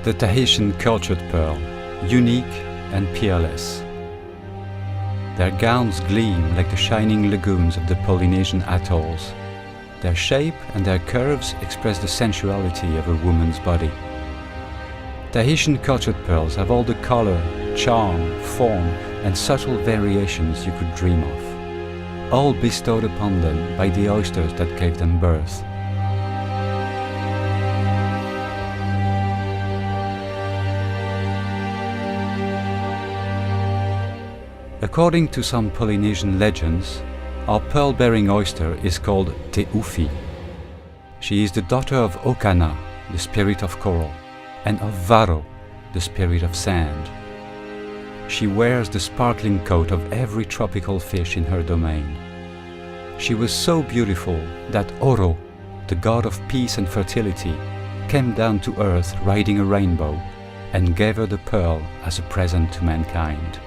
The Tahitian cultured pearl, unique and peerless. Their gowns gleam like the shining lagoons of the Polynesian atolls. Their shape and their curves express the sensuality of a woman's body. Tahitian cultured pearls have all the color, charm, form, and subtle variations you could dream of, all bestowed upon them by the oysters that gave them birth. According to some Polynesian legends, our pearl-bearing oyster is called Te Ufi. She is the daughter of Okana, the spirit of coral, and of Varo, the spirit of sand. She wears the sparkling coat of every tropical fish in her domain. She was so beautiful that Oro, the god of peace and fertility, came down to earth riding a rainbow and gave her the pearl as a present to mankind.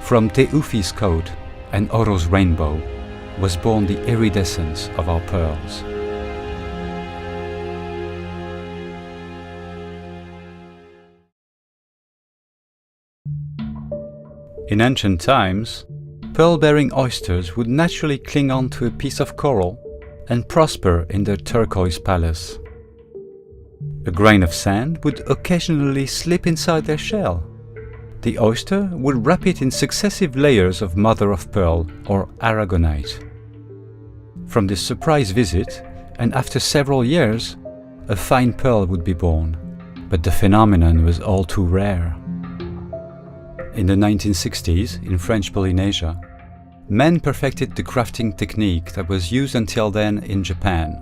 From Te Ufi's coat and Oro's rainbow was born the iridescence of our pearls. In ancient times, pearl-bearing oysters would naturally cling on to a piece of coral and prosper in their turquoise palace. A grain of sand would occasionally slip inside their shell. The oyster would wrap it in successive layers of mother-of-pearl or aragonite. From this surprise visit, and after several years, a fine pearl would be born, but the phenomenon was all too rare. In the 1960s, in French Polynesia, men perfected the crafting technique that was used until then in Japan.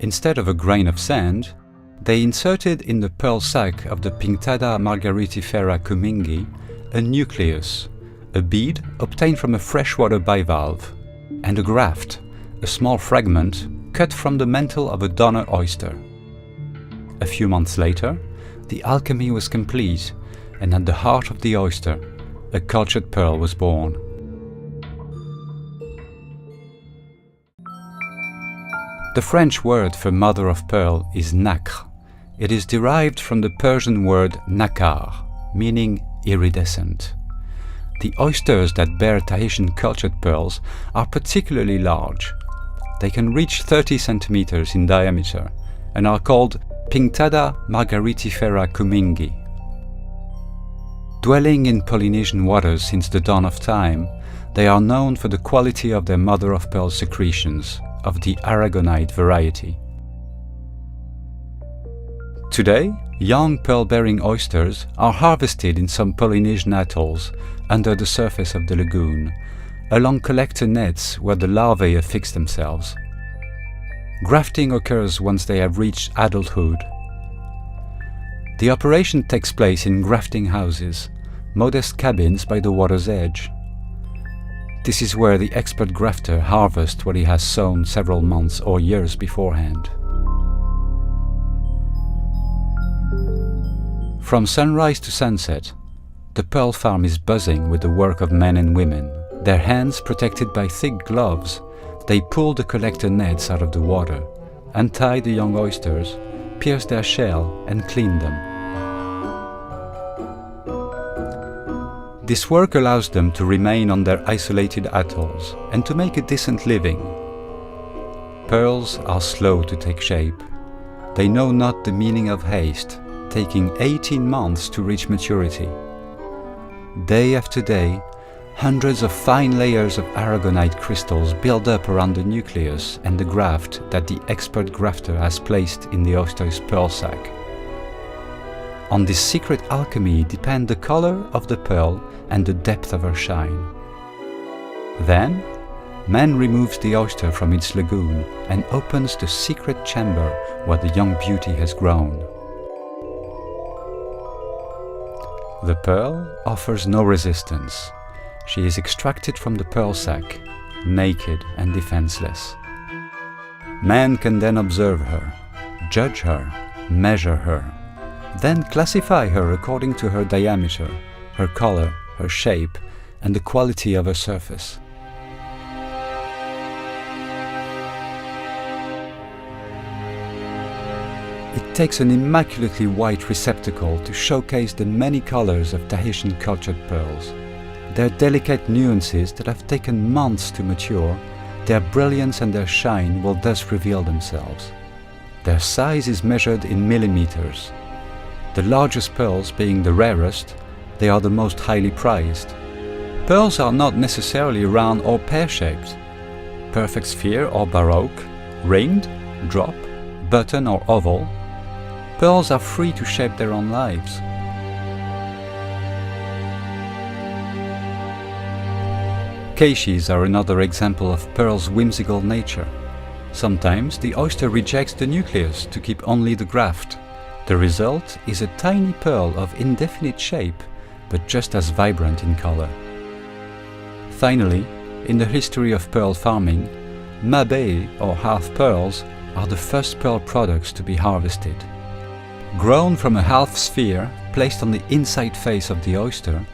Instead of a grain of sand, they inserted in the pearl sac of the Pinctada margaritifera kumingi a nucleus, a bead obtained from a freshwater bivalve, and a graft, a small fragment cut from the mantle of a donor oyster. A few months later, the alchemy was complete, and at the heart of the oyster, a cultured pearl was born. The French word for mother of pearl is nacre. It is derived from the Persian word nakar, meaning iridescent. The oysters that bear Tahitian cultured pearls are particularly large. They can reach 30 centimeters in diameter and are called Pinctada margaritifera kumingi. Dwelling in Polynesian waters since the dawn of time, they are known for the quality of their mother-of-pearl secretions, of the aragonite variety. Today, young pearl-bearing oysters are harvested in some Polynesian atolls under the surface of the lagoon, along collector nets where the larvae affix themselves. Grafting occurs once they have reached adulthood. The operation takes place in grafting houses, modest cabins by the water's edge. This is where the expert grafter harvests what he has sown several months or years beforehand. From sunrise to sunset, the pearl farm is buzzing with the work of men and women. Their hands protected by thick gloves, they pull the collector nets out of the water, untie the young oysters, pierce their shell and clean them. This work allows them to remain on their isolated atolls and to make a decent living. Pearls are slow to take shape. They know not the meaning of haste, taking 18 months to reach maturity. Day after day, hundreds of fine layers of aragonite crystals build up around the nucleus and the graft that the expert grafter has placed in the oyster's pearl sac. On this secret alchemy depend the color of the pearl and the depth of her shine. Then, man removes the oyster from its lagoon and opens the secret chamber where the young beauty has grown. The pearl offers no resistance. She is extracted from the pearl sac, naked and defenseless. Man can then observe her, judge her, measure her, then classify her according to her diameter, her color, her shape, and the quality of her surface. It takes an immaculately white receptacle to showcase the many colors of Tahitian cultured pearls. Their delicate nuances that have taken months to mature, their brilliance and their shine will thus reveal themselves. Their size is measured in millimeters. The largest pearls being the rarest, they are the most highly prized. Pearls are not necessarily round or pear-shaped. Perfect sphere or baroque, ringed, drop, button or oval, pearls are free to shape their own lives. Keishis are another example of pearl's whimsical nature. Sometimes the oyster rejects the nucleus to keep only the graft. The result is a tiny pearl of indefinite shape, but just as vibrant in color. Finally, in the history of pearl farming, mabe or half pearls are the first pearl products to be harvested. Grown from a half sphere placed on the inside face of the oyster,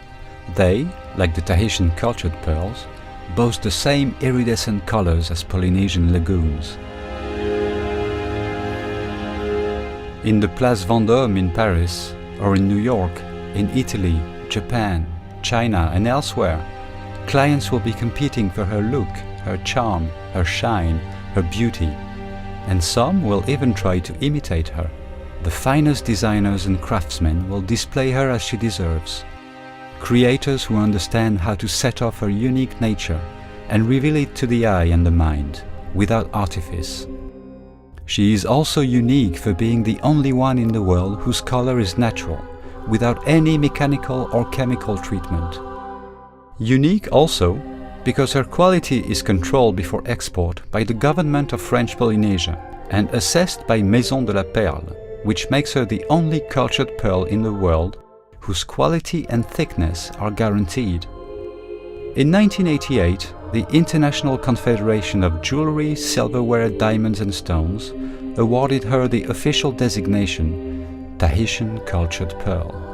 they, like the Tahitian cultured pearls, boast the same iridescent colors as Polynesian lagoons. In the Place Vendôme in Paris, or in New York, in Italy, Japan, China and elsewhere, clients will be competing for her look, her charm, her shine, her beauty, and some will even try to imitate her. The finest designers and craftsmen will display her as she deserves. Creators who understand how to set off her unique nature and reveal it to the eye and the mind, without artifice. She is also unique for being the only one in the world whose color is natural, without any mechanical or chemical treatment. Unique also because her quality is controlled before export by the government of French Polynesia and assessed by Maison de la Perle, which makes her the only cultured pearl in the world whose quality and thickness are guaranteed. In 1988, the International Confederation of Jewelry, Silverware, Diamonds and Stones awarded her the official designation Tahitian Cultured Pearl.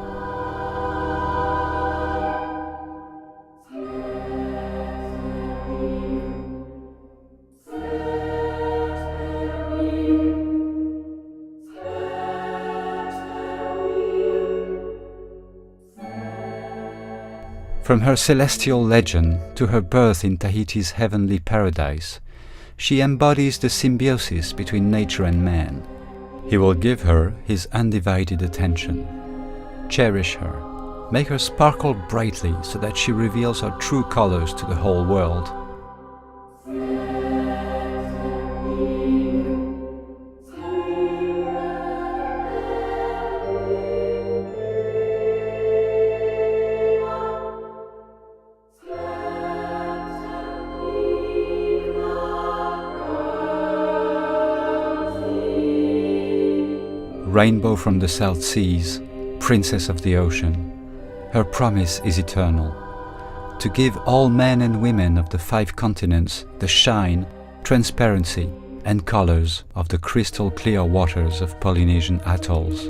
From her celestial legend to her birth in Tahiti's heavenly paradise, she embodies the symbiosis between nature and man. He will give her his undivided attention. Cherish her. Make her sparkle brightly so that she reveals her true colors to the whole world. Rainbow from the South Seas, Princess of the Ocean, her promise is eternal, to give all men and women of the 5 continents the shine, transparency and colors of the crystal clear waters of Polynesian atolls.